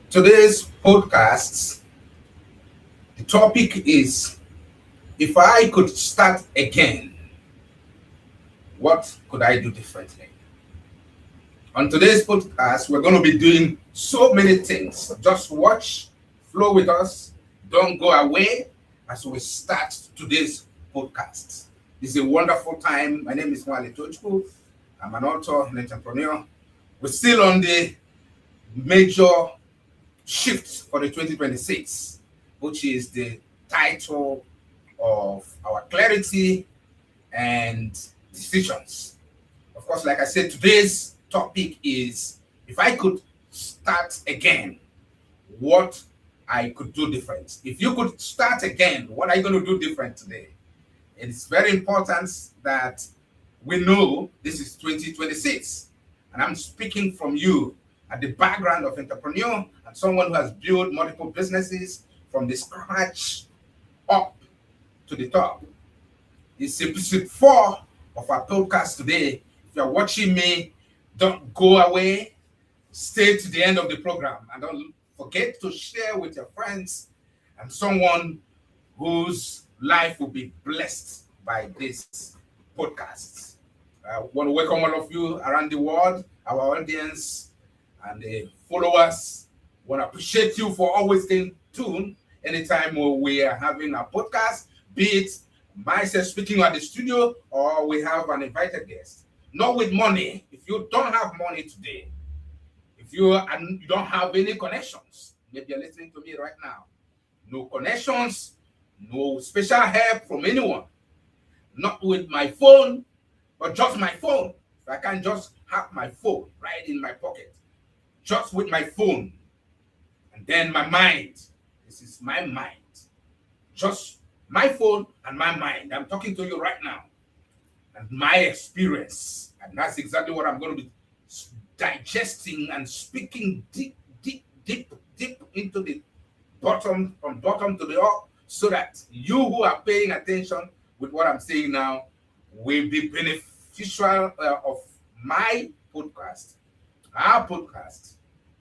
Today's podcast, the topic is if I could start again, what could I do differently? On today's podcast, we're going to be doing so many things. Just watch, flow with us, don't go away as we start today's podcast. It's a wonderful time. My name is Nwali Tochukwu. I'm an author and entrepreneur. We're still on the major shift for the 2026, which is the title of our clarity and decisions. Of course, like I said, today's topic is if I could start again, what I could do different. If you could start again, what are you going to do different today? It's very important that we know this is 2026, and I'm speaking from you at the background of entrepreneur and someone who has built multiple businesses from the scratch up to the top. It's episode 4 of our podcast today. If you're watching me, don't go away. Stay to the end of the program and don't forget to share with your friends and someone whose life will be blessed by this podcast. I want to welcome all of you around the world, our audience and the followers. I want to appreciate you for always staying tuned anytime we are having a podcast, be it myself speaking at the studio or we have an invited guest. Not with money. If you don't have money today, if you don't have any connections, maybe you're listening to me right now, no connections, no special help from anyone, not with my phone, but just my phone. If I can just have my phone right in my pocket, just with my phone, and then my mind. This is my mind. Just my phone and my mind. I'm talking to you right now. And my experience. And that's exactly what I'm going to be digesting and speaking deep into the bottom, from bottom to the up, so that you who are paying attention with what I'm saying now will be beneficial of my podcast, our podcast,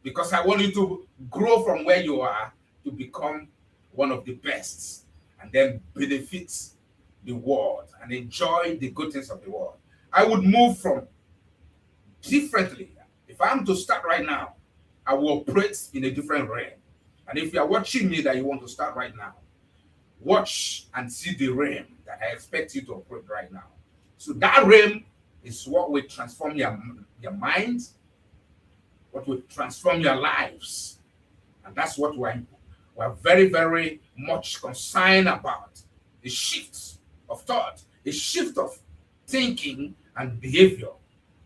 because I want you to grow from where you are to become one of the best and then benefit the world and enjoy the good things of the world. I would move from differently. If I'm to start right now, I will operate in a different realm. And if you are watching me that you want to start right now, watch and see the realm that I expect you to operate right now. So that realm is what will transform your mind, what will transform your lives. And that's what we're very, very much concerned about. A shift of thought, a shift of thinking and behavior.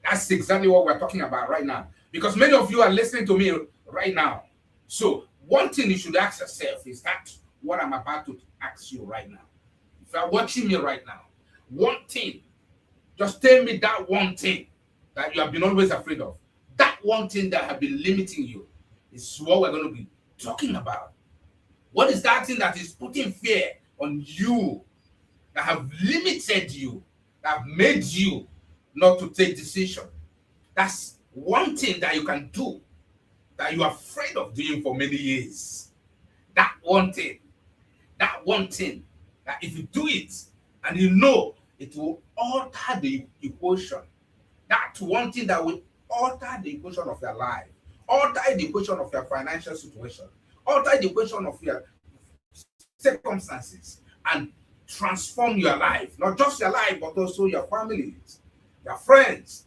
That's exactly what we're talking about right now. Because many of you are listening to me right now. So one thing you should ask yourself is that what I'm about to ask you right now. If you're watching me right now, one thing, just tell me that one thing that you have been always afraid of. That one thing that have been limiting you is what we're going to be talking about. What is that thing that is putting fear on you, that have limited you, that have made you not to take decision? That's one thing that you can do that you are afraid of doing for many years. That one thing, that if you do it and you know it will alter the equation, that one thing that will alter the equation of your life, alter the equation of your financial situation, alter the equation of your circumstances, and transform your life. Not just your life, but also your families, your friends.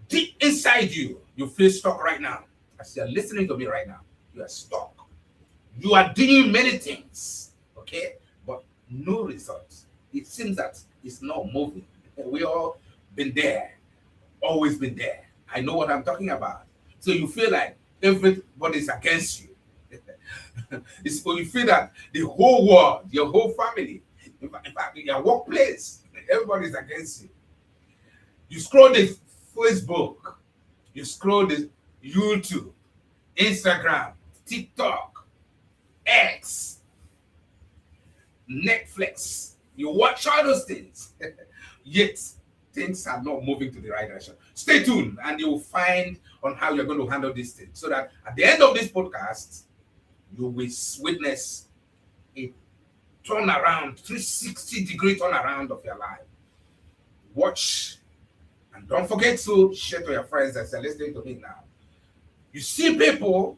Deep inside you, you feel stuck right now. As you're listening to me right now, you are stuck. You are doing many things, okay? But no results. It seems that it's not moving. We all been there, always been there. I know what I'm talking about. So you feel like everybody's against you. It's when you feel that the whole world, your whole family, in fact, your workplace, everybody's against you. You scroll the Facebook, you scroll the YouTube, Instagram, TikTok, X, Netflix. You watch all those things. Yet things are not moving to the right direction. Stay tuned and you'll find on how you're going to handle this thing so that at the end of this podcast, you will witness a turnaround, 360-degree turnaround of your life. Watch and don't forget to share to your friends that are listening to me now. You see people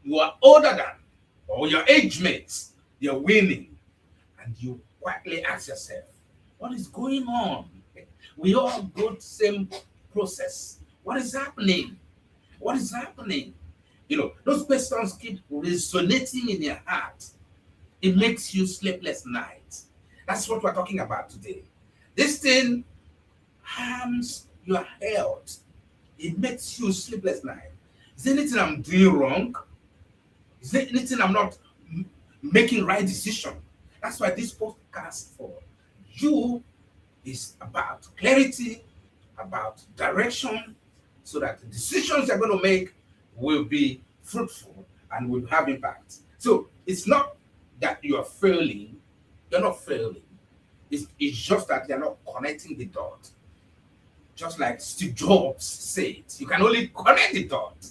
you are older than or your age mates, they're winning, and you quietly ask yourself, what is going on? We all go the same process. What is happening? What is happening? You know, those questions keep resonating in your heart. It makes you sleepless nights. That's what we're talking about today. This thing harms your health. It makes you sleepless night. Is there anything I'm doing wrong? Is there anything I'm not making right decision? That's why this podcast for you is about clarity, about direction, so that the decisions you're going to make will be fruitful and will have impact. So it's not that you are failing. You're not failing. It's just that you're not connecting the dot. Just like Steve Jobs said, you can only connect the dot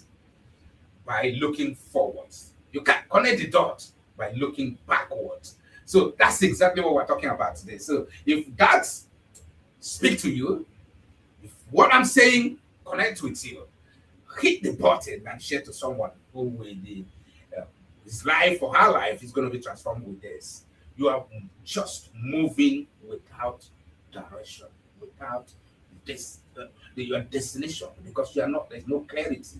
by looking forwards. You can't connect the dot by looking backwards. So that's exactly what we're talking about today. So if that speaks to you, if what I'm saying connects with you, hit the button and share to someone who will be his life or her life is going to be transformed with this. You are just moving without direction, without this your destination, because you are not. There's no clarity,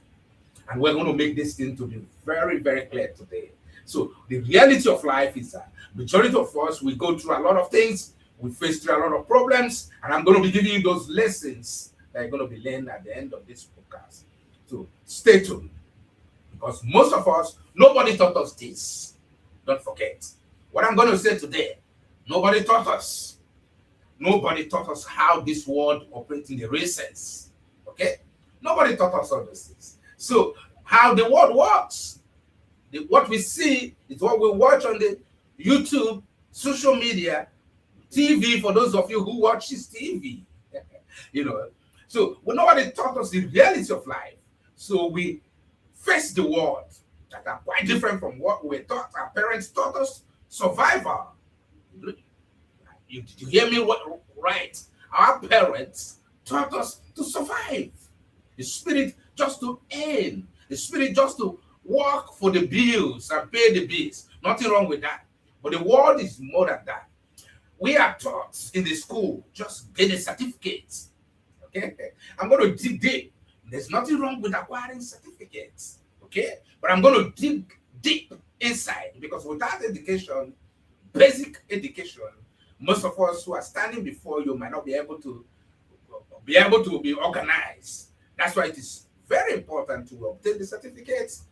and we're going to make this thing to be very, very clear today. So the reality of life is that majority of us, we go through a lot of things, we face through a lot of problems, and I'm going to be giving you those lessons that you're going to be learning at the end of this podcast. So stay tuned, because most of us, nobody taught us this. Don't forget what I'm going to say today. Nobody taught us. Nobody taught us how this world operates in the real sense. Okay? Nobody taught us all those things. So how the world works, what we see is what we watch on the YouTube, social media, TV, for those of you who watches TV. You know, so nobody taught us the reality of life. So we face the world that are quite different from what we taught. Our parents taught us survival. Did you hear me right? Our parents taught us to survive. The spirit just to earn. The spirit just to work for the bills and pay the bills. Nothing wrong with that. But the world is more than that. We are taught in the school, just get a certificate. Okay? I'm going to dig deep. There's nothing wrong with acquiring certificates. Okay? But I'm going to dig deep inside, because without education, basic education, most of us who are standing before you might not be able to be organized. That's why it is very important to obtain the certificates.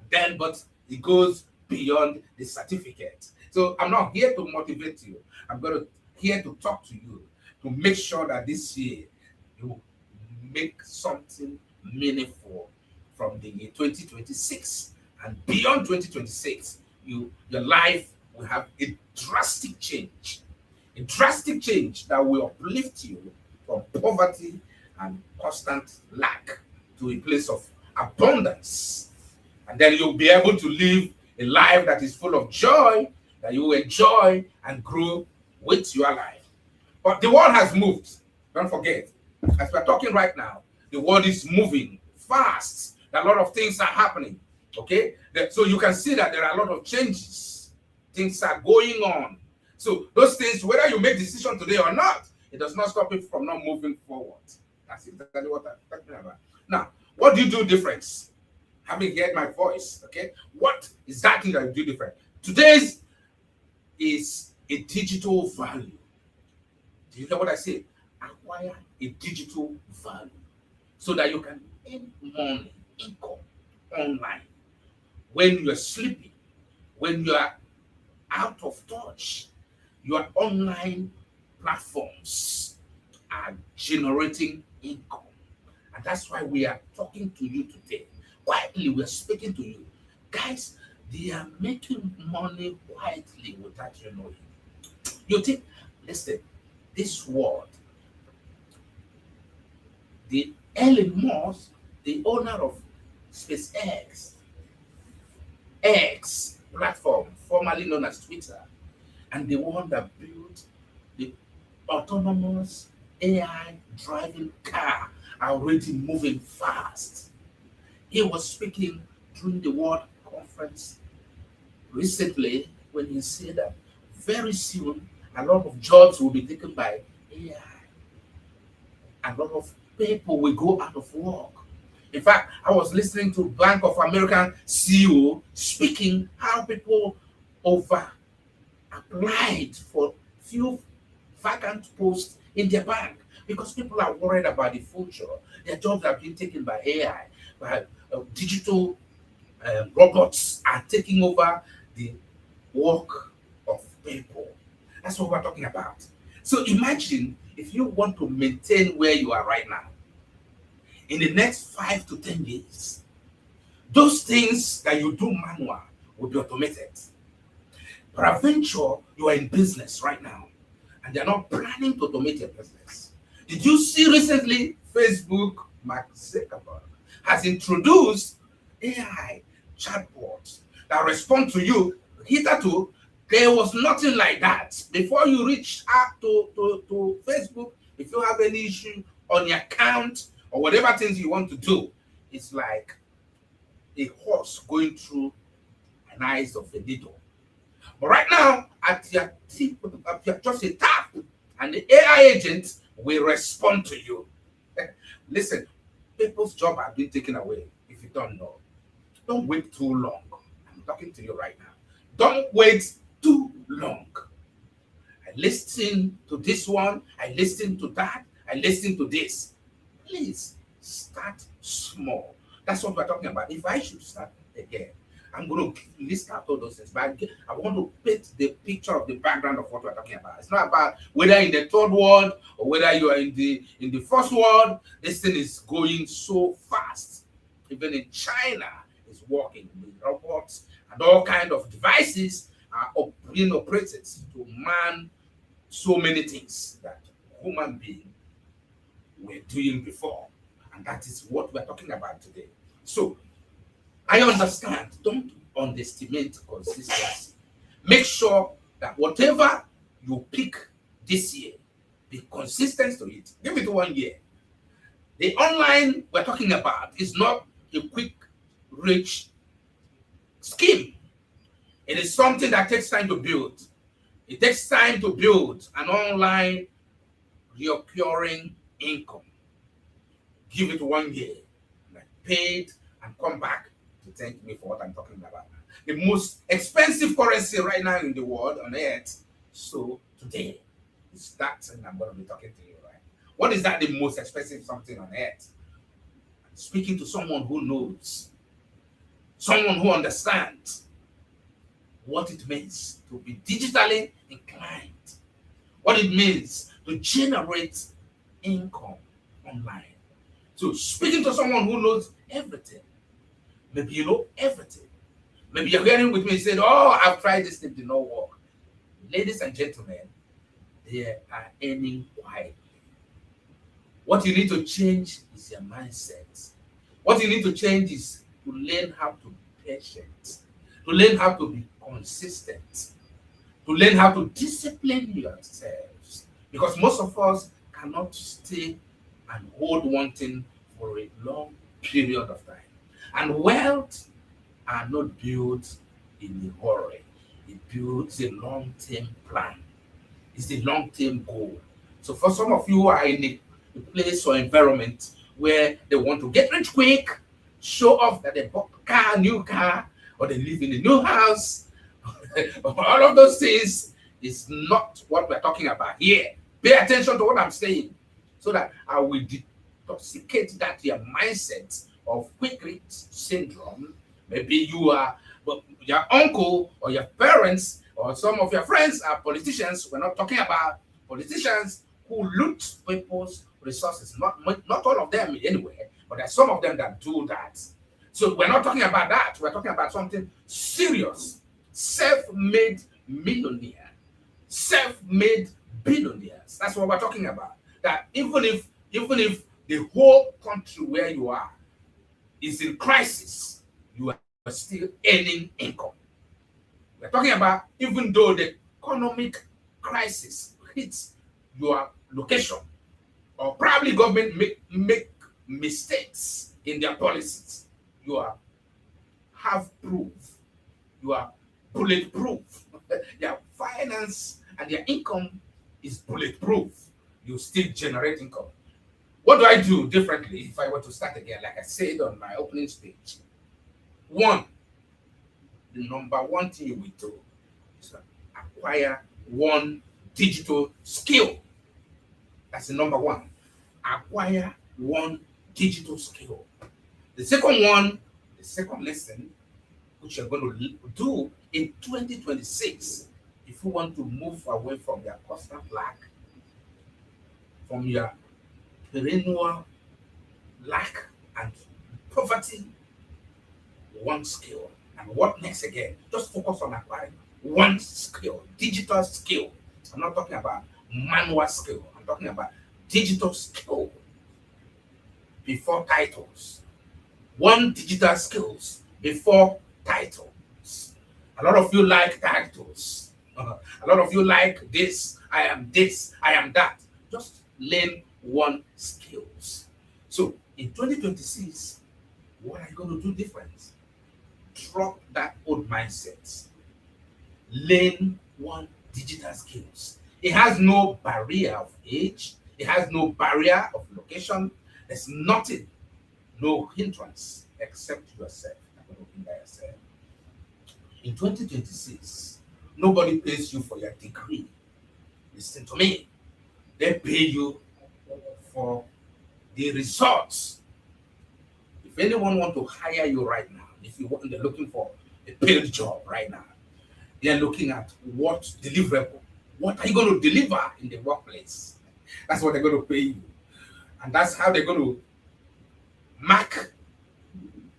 Then, but it goes beyond the certificate. So I'm not here to motivate you. I'm here to talk to you to make sure that this year you make something meaningful from the year 2026 and beyond 2026. Your life will have a drastic change. A drastic change that will uplift you from poverty and constant lack to a place of abundance. And then you'll be able to live a life that is full of joy, that you will enjoy and grow with your life. But the world has moved. Don't forget, as we're talking right now, the world is moving fast. A lot of things are happening. Okay? So you can see that there are a lot of changes. Things are going on. So those things, whether you make decision today or not, it does not stop you from not moving forward. That's exactly what I'm talking about. Now, what do you do different? Having heard my voice, okay? What exactly that you do different? Today's is a digital value. Do you hear what I say? Acquire a digital value so that you can earn money, income online. When you're sleeping, when you are out of touch, your online platforms are generating income. And that's why we are talking to you today. Quietly, we are speaking to you. Guys, they are making money quietly without you knowing. You think, listen, this world, the Elon Musk, the owner of SpaceX, X platform, formerly known as Twitter, and the one that built the autonomous AI driving car already moving fast. He was speaking during the World Conference recently when he said that very soon a lot of jobs will be taken by AI. A lot of people will go out of work. In fact, I was listening to Bank of America CEO speaking how people over applied for few vacant posts in their bank because people are worried about the future. Their jobs are being taken by AI, by digital robots are taking over the work of people. That's what we're talking about. So imagine if you want to maintain where you are right now, in the next 5 to 10 years, those things that you do manual will be automated. Peradventure, you are in business right now, and they're not planning to automate your business. Did you see recently Facebook, Mark Zuckerberg, has introduced AI chatbots that respond to you? Hitherto, there was nothing like that. Before you reach out to Facebook, if you have any issue on your account or whatever things you want to do, it's like a horse going through an eyes of a needle. But right now, at your tip, just a tap, and the AI agent will respond to you. Listen, people's job are being taken away if you don't know. Don't wait too long. I'm talking to you right now. Don't wait too long. I listen to this one, I listen to that, I listen to this. Please start small. That's what we're talking about. If I should start again, I'm going to list out all those things, but I want to paint the picture of the background of what we're talking about. It's not about whether in the third world or whether you are in the first world. This thing is going so fast. Even in China, it's working with robots and all kind of devices are being operated to man so many things that human beings were doing before, and that is what we're talking about today. So I understand. Don't underestimate consistency. Make sure that whatever you pick this year, be consistent to it. Give it 1 year. The online we're talking about is not a quick, rich scheme. It is something that takes time to build. It takes time to build an online recurring income. Give it 1 year, like paid, and come back to thank me for what I'm talking about. The most expensive currency right now in the world on earth. So today is that thing I'm going to be talking to you, right? What is that the most expensive something on earth? I'm speaking to someone who knows, someone who understands what it means to be digitally inclined, what it means to generate income online. So speaking to someone who knows everything. Maybe you know everything. Maybe you're hearing with me and saying, oh, I've tried this, it did not work. Ladies and gentlemen, they are earning quietly. What you need to change is your mindset. What you need to change is to learn how to be patient, to learn how to be consistent, to learn how to discipline yourselves. Because most of us cannot stay and hold one thing for a long period of time. And wealth are not built in a hurry. It builds a long-term plan. It's a long-term goal. So for some of you who are in a place or environment where they want to get rich quick, show off that they bought a new car, or they live in a new house, all of those things is not what we're talking about here. Pay attention to what I'm saying so that I will detoxicate that your mindset of quick rich syndrome. Maybe you are, but your uncle or your parents or some of your friends are politicians. We're not talking about politicians who loot people's resources. Not all of them anyway, but there's some of them that do that. So we're not talking about that. We're talking about something serious. Self-made millionaire, self-made billionaires. That's what we're talking about. That even if the whole country where you are is in crisis, you are still earning income. We're talking about even though the economic crisis hits your location, or probably government make mistakes in their policies, you are have proof, you are bulletproof. Their finance and their income is bulletproof. You still generate income. What do I do differently if I were to start again? Like I said on my opening speech, one, the number one thing we do is to acquire one digital skill. That's the number one. Acquire one digital skill. The second lesson, which you're going to do in 2026, if you want to move away from your constant lack, from your perennial lack and poverty, one skill. And what next again? Just focus on acquiring one skill, digital skill. I'm not talking about manual skill. I'm talking about digital skill before titles. One digital skills before titles. A lot of you like titles. A lot of you like this, I am that. Just learn one skills. So in 2026, what are you going to do different? Drop that old mindset. Learn one digital skills. It has no barrier of age. It has no barrier of location. There's nothing, no hindrance except yourself. You're going to be by yourself. In 2026, nobody pays you for your degree. Listen to me. They pay you for the results. If anyone want to hire you right now, if you want, they're looking for a paid job right now, they're looking at what deliverable. What are you going to deliver in the workplace? That's what they're going to pay you. And that's how they're going to mark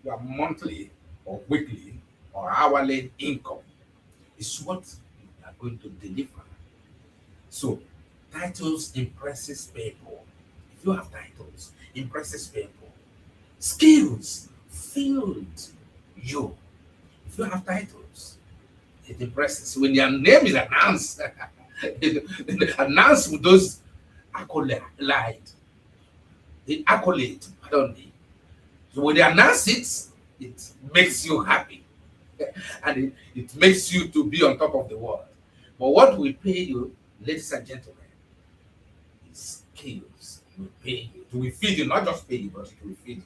your monthly or weekly or hourly income. It's what you are going to deliver. So titles impresses people. If you have titles, impresses people. Skills filled you. If you have titles, it impresses. When your name is announced, announced with those accolade, the accolade, pardon me. So when they announce it, it makes you happy. And it makes you to be on top of the world. But what will pay you, ladies and gentlemen, is skills. Will pay you. It will feed you, not just pay you, but it will feed you.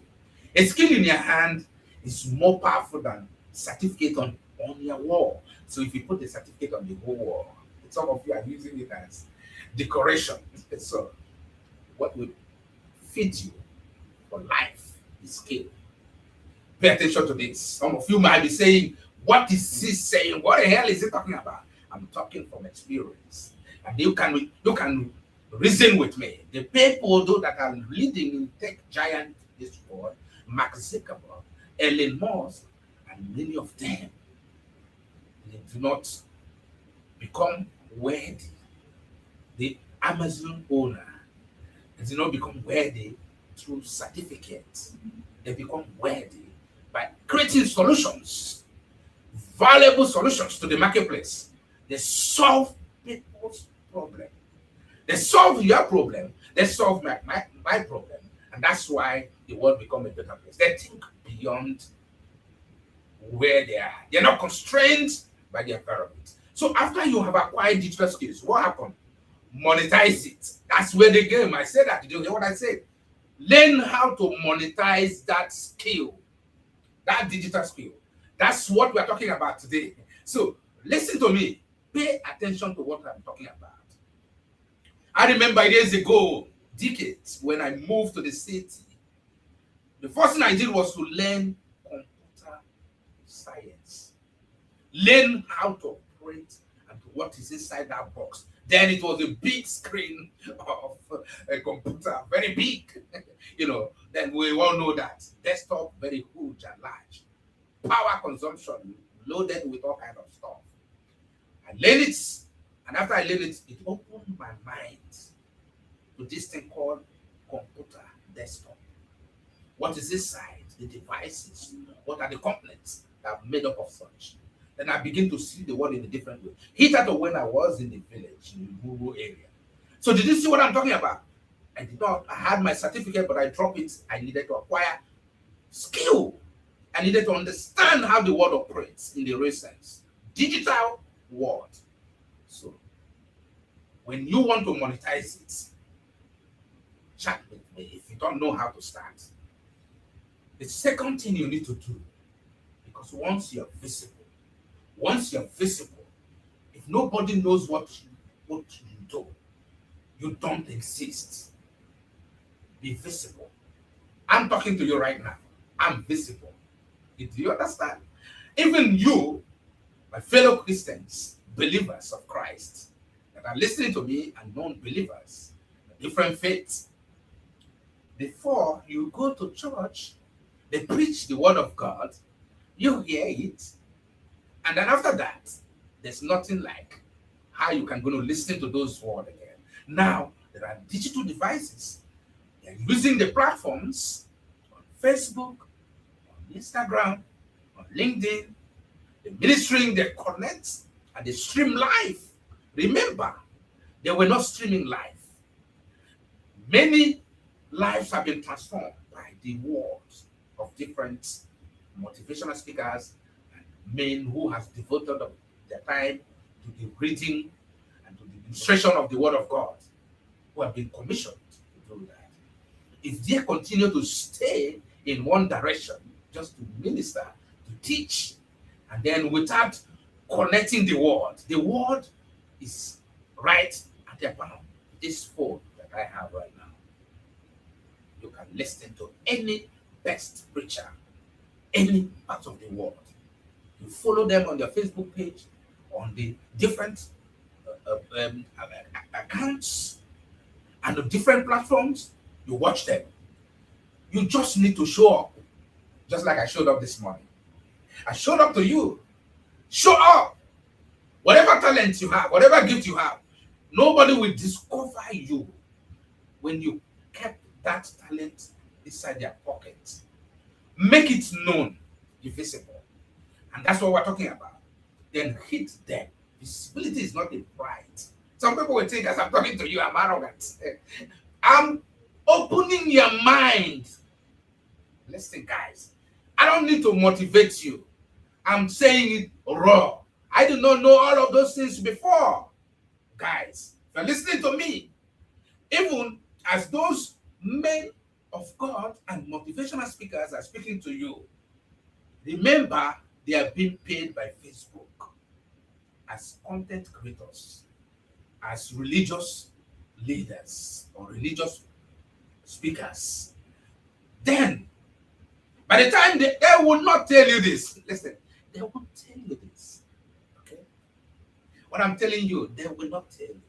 A skill in your hand is more powerful than certificate on your wall. So if you put the certificate on the whole wall, some of you are using it as decoration. So what will feed you for life is skill. Pay attention to this. Some of you might be saying, what is he saying? What the hell is he talking about? I'm talking from experience. And you can reason with me. The people though that are leading in tech giant this world, Mark Zuckerberg, Elon Musk, and many of them, they do not become worthy. The Amazon owner, they do not become worthy through certificates. They become worthy by creating solutions, valuable solutions to the marketplace. They solve people's problem. They solve your problem. They solve my problem. And that's why the world becomes a better place. They think beyond where they are. They're not constrained by the environment. So after you have acquired digital skills, what happened? Monetize it. That's where the game. I said that. Did you hear what I said? Learn how to monetize that skill, that digital skill. That's what we're talking about today. So listen to me. Pay attention to what I'm talking about. I remember years ago, decades, when I moved to the city, the first thing I did was to learn computer science. Learn how to operate and what is inside that box. Then it was a big screen of a computer, very big. Then we all know that. Desktop, very huge and large. Power consumption, loaded with all kind of stuff. I learned it, and after I learned it, it opened my mind to this thing called computer. desktop. What is inside? The devices. What are the components that are made up of such? Then I begin to see the world in a different way. Hit out of when I was in the village, in the rural area. So did you see what I'm talking about? I did not. I had my certificate, but I dropped it. I needed to acquire skill. I needed to understand how the world operates in the real sense. Digital world. So when you want to monetize it, chat with me if you don't know how to start. The second thing you need to do, because once you're visible, if nobody knows what you do, you don't exist. Be visible. I'm talking to you right now. I'm visible. Do you understand? Even you, my fellow Christians, believers of Christ, that are listening to me and non-believers, different faiths, before you go to church, they preach the word of God, you hear it, and then after that, there's nothing like how you can go to listen to those words again. Now, there are digital devices. They're using the platforms on Facebook, on Instagram, on LinkedIn. They're ministering, they connect, and they stream live. Remember, they were not streaming live. Many lives have been transformed by the words of different motivational speakers and men who have devoted their time to the reading and to the illustration of the word of God, who have been commissioned to do that. If they continue to stay in one direction, just to minister, to teach, and then without connecting the word is right at their palm. This phone that I have right now, you can listen to any best preacher, any part of the world. You follow them on their Facebook page, on the different accounts, and the different platforms. You watch them. You just need to show up, just like I showed up this morning. I showed up to you. Show up. Whatever talent you have, whatever gift you have, nobody will discover you when you kept that talent inside their pocket. Make it known, be visible. And that's what we're talking about. Then hit them. Visibility is not a pride. Some people will think, as I'm talking to you, I'm arrogant. I'm opening your mind. Listen, guys, I don't need to motivate you. I'm saying it raw. I did not know all of those things before. Guys, if you're listening to me, even as those men of God and motivational speakers are speaking to you, remember they are being paid by Facebook as content creators, as religious leaders or religious speakers. Then, by the time they will not tell you this, listen, they won't tell you this. Okay? What I'm telling you, they will not tell you.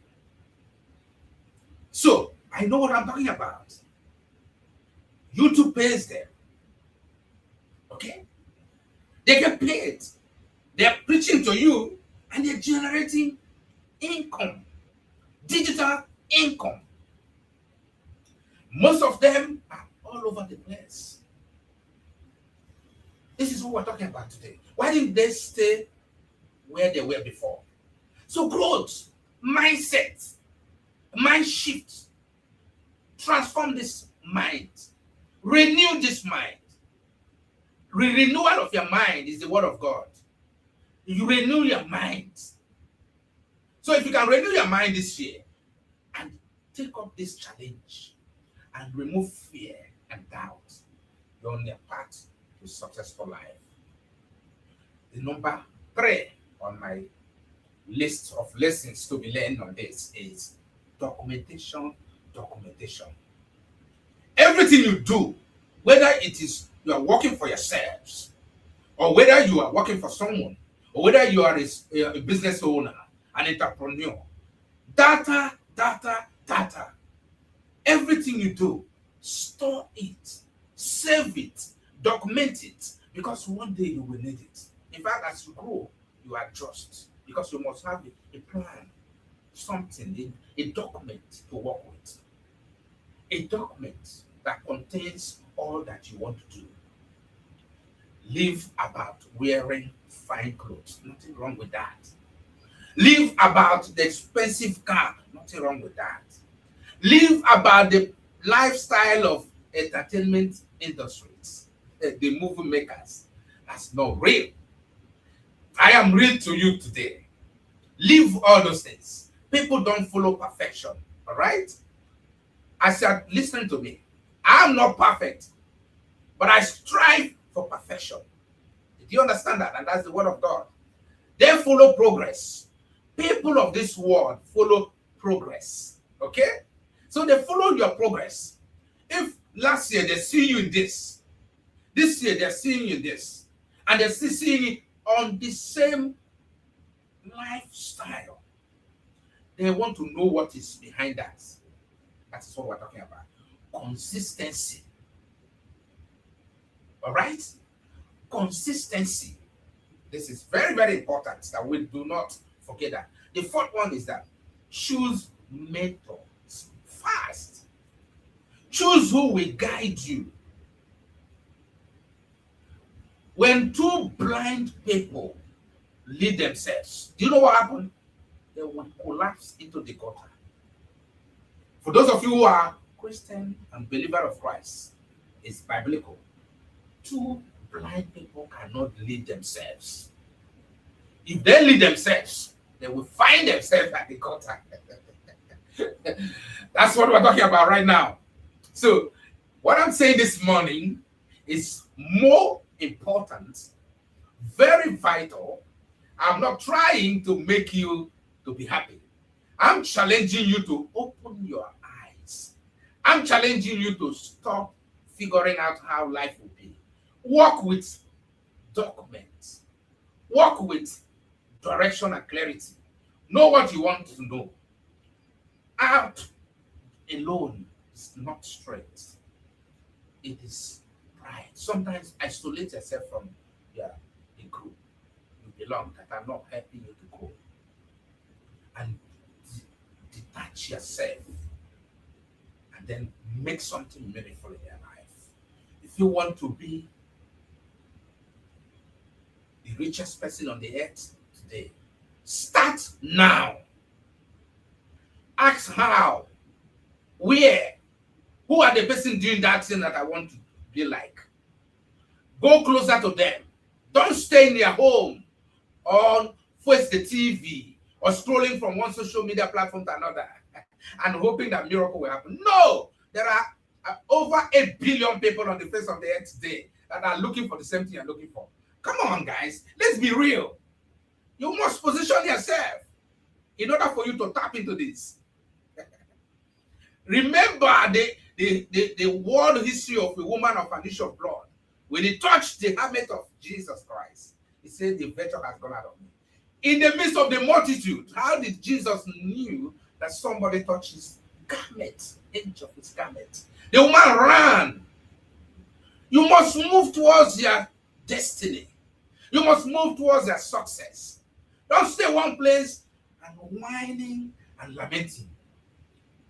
So, I know what I'm talking about. YouTube pays them. Okay? They get paid. They're preaching to you and they're generating income. Digital income. Most of them are all over the place. This is what we're talking about today. Why didn't they stay where they were before? So growth, mindset, mind shift, transform this mind, renew this mind. Renewal of your mind is the word of God. You renew your mind. So if you can renew your mind this year and take up this challenge and remove fear and doubt, you're on your path to successful life. The number 3 on my list of lessons to be learned on this is documentation. Everything you do, whether it is you are working for yourselves, or whether you are working for someone, or whether you are a business owner, an entrepreneur, data. Everything you do, store it, save it, document it, because one day you will need it. In fact, as you grow, you adjust, because you must have a plan, something, a document to work with. A document that contains all that you want to do. Live about wearing fine clothes. Nothing wrong with that. Live about the expensive car. Nothing wrong with that. Live about the lifestyle of entertainment industries, the movie makers. That's not real. I am real to you today. Live all those things. People don't follow perfection. All right? As you're listening to me, I'm not perfect, but I strive for perfection. Do you understand that? And that's the word of God. They follow progress. People of this world follow progress. Okay? So they follow your progress. If last year they see you in this year they're seeing you in this, and they're still seeing it on the same lifestyle, they want to know what is behind that. That's what we're talking about. Consistency. All right? Consistency. This is very, very important that we do not forget that. The fourth one is that choose mentors fast. Choose who will guide you. When two blind people lead themselves, do you know what happened? They will collapse into the gutter. For those of you who are Christian and believer of Christ, it's biblical. Two blind people cannot lead themselves. If they lead themselves, they will find themselves at the gutter. That's what we're talking about right now. So, what I'm saying this morning is more important, very vital. I'm not trying to make you to be happy. I'm challenging you to open your eyes. I'm challenging you to stop figuring out how life will be. Walk with documents. Walk with direction and clarity. Know what you want to know. Out alone is not strength. It is pride. Sometimes isolate yourself from the group you belong that are not helping you to grow. And detach yourself. And then make something meaningful in your life. If you want to be the richest person on the earth today, start now. Ask how, where, who are the person doing that thing that I want to be like. Go closer to them. Don't stay in your home or face the TV or scrolling from one social media platform to another and hoping that miracle will happen. No, there are over 8 billion people on the face of the earth today that are looking for the same thing you're looking for. Come on, guys, let's be real. You must position yourself in order for you to tap into this. Remember the world history of a woman of an issue of blood. When he touched the garment of Jesus Christ, he said, the virtue has gone out of me. In the midst of the multitude, how did Jesus knew that somebody touched his garment, edge of his garment? The woman ran. You must move towards your destiny. You must move towards your success. Don't stay one place and whining and lamenting.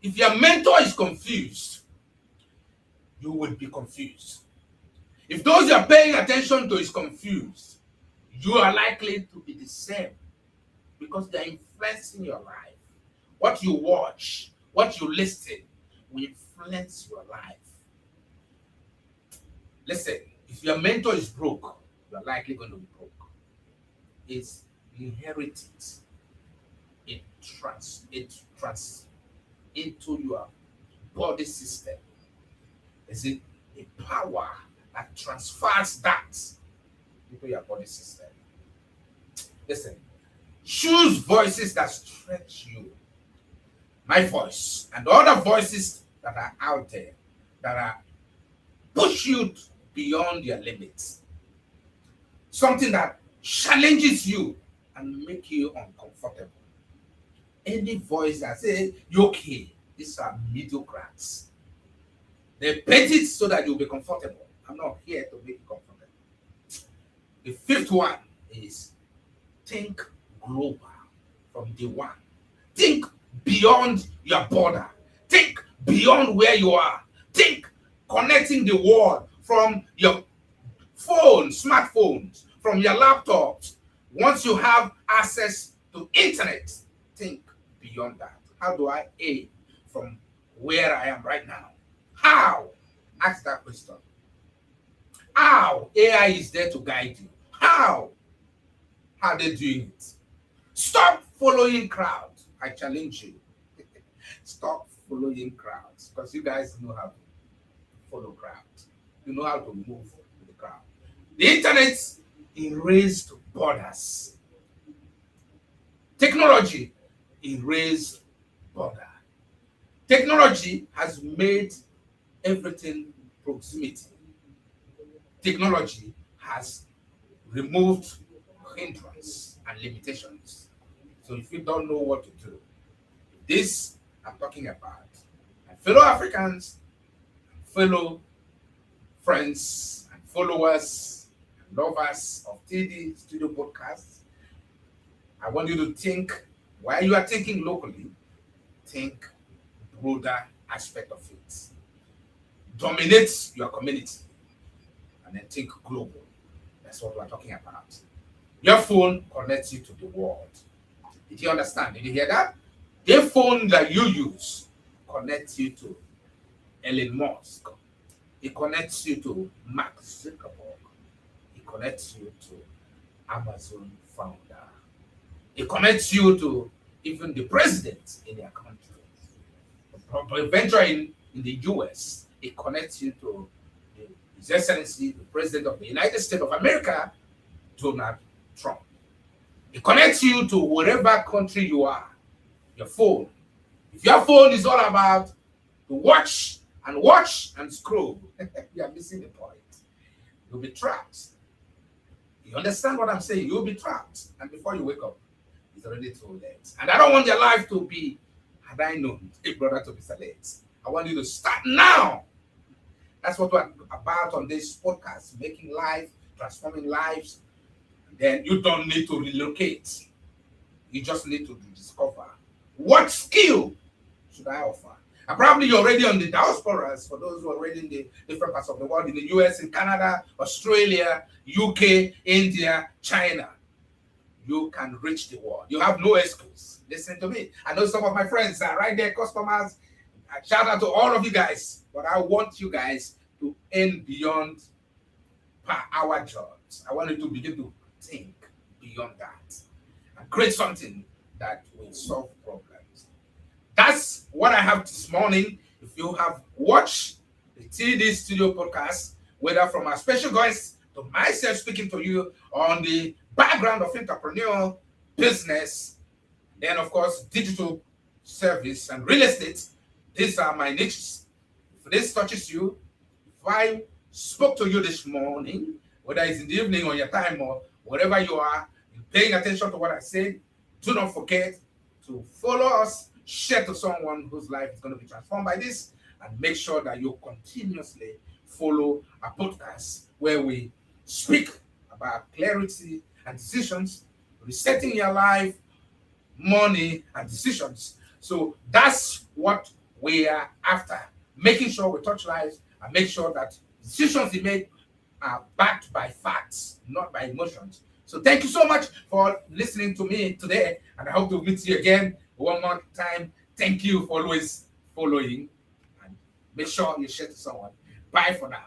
If your mentor is confused, you will be confused. If those you are paying attention to is confused, you are likely to be the same because they are influencing your life. What you watch, what you listen will influence your life. Listen, if your mentor is broke, you are likely going to be broke. It's inherited. It trans into your body system. Is it a power that transfers that into your body system? Listen, choose voices that stretch you. My voice and other voices that are out there that are push you beyond your limits. Something that challenges you and make you uncomfortable. Any voice that says, you're okay, these are mediocres. They paint it so that you'll be comfortable. I'm not here to make you comfortable. The fifth one is think global from day one. Think beyond your border. Think beyond where you are. Think connecting the world from your phones, smartphones, from your laptops. Once you have access to internet, think beyond that. How do I aim from where I am right now? How? Ask that question. How? AI is there to guide you. How? How are they doing it? Stop following crowds. I challenge you. Stop following crowds, because you guys know how to follow crowds. You know how to move with the crowd. The internet erased borders. Technology erased border. Technology has made everything proximity. Technology has removed hindrance and limitations. So if you don't know what to do, this I'm talking about, and fellow Africans, fellow friends and followers and lovers of TD Studio Podcast, I want you to think, while you are thinking locally, think broader aspect of it. Dominate your community and then think global. That's what we're talking about. Your phone connects you to the world. Did you understand? Did you hear that? The phone that you use connects you to Elon Musk. It connects you to Mark Zuckerberg. It connects you to Amazon founder. It connects you to even the president in their country. Eventually in the US, it connects you to His Excellency, the President of the United States of America, Donald Trump. It connects you to wherever country you are, your phone. If your phone is all about to watch and scroll, you are missing the point. You'll be trapped. You understand what I'm saying? You'll be trapped. And before you wake up, it's already too late. And I don't want your life to be, had I known, a brother to be so late. I want you to start now. That's what we're about on this podcast, making life, transforming lives. And then you don't need to relocate. You just need to discover what skill should I offer. And probably you're already on the diasporas, for those who are already in the different parts of the world, in the US, in Canada, Australia, UK, India, China. You can reach the world. You have no excuse. Listen to me. I know some of my friends are right there, customers. I shout out to all of you guys, but I want you guys to earn beyond per hour jobs. I want you to begin to think beyond that and create something that will solve problems. That's what I have this morning. If you have watched the TD Studio Podcast, whether from our special guest to myself speaking to you on the background of entrepreneurial business, then of course digital service and real estate, these are my niches. If this touches you, if I spoke to you this morning, whether it's in the evening or your time or wherever you are, paying attention to what I said, do not forget to follow us, share to someone whose life is going to be transformed by this, and make sure that you continuously follow our podcast where we speak about clarity and decisions, resetting your life, money, and decisions. So that's what we are after, making sure we touch lives and make sure that decisions we make are backed by facts, not by emotions. So thank you so much for listening to me today, and I hope to meet you again one more time. Thank you for always following, and make sure you share to someone. Bye for now.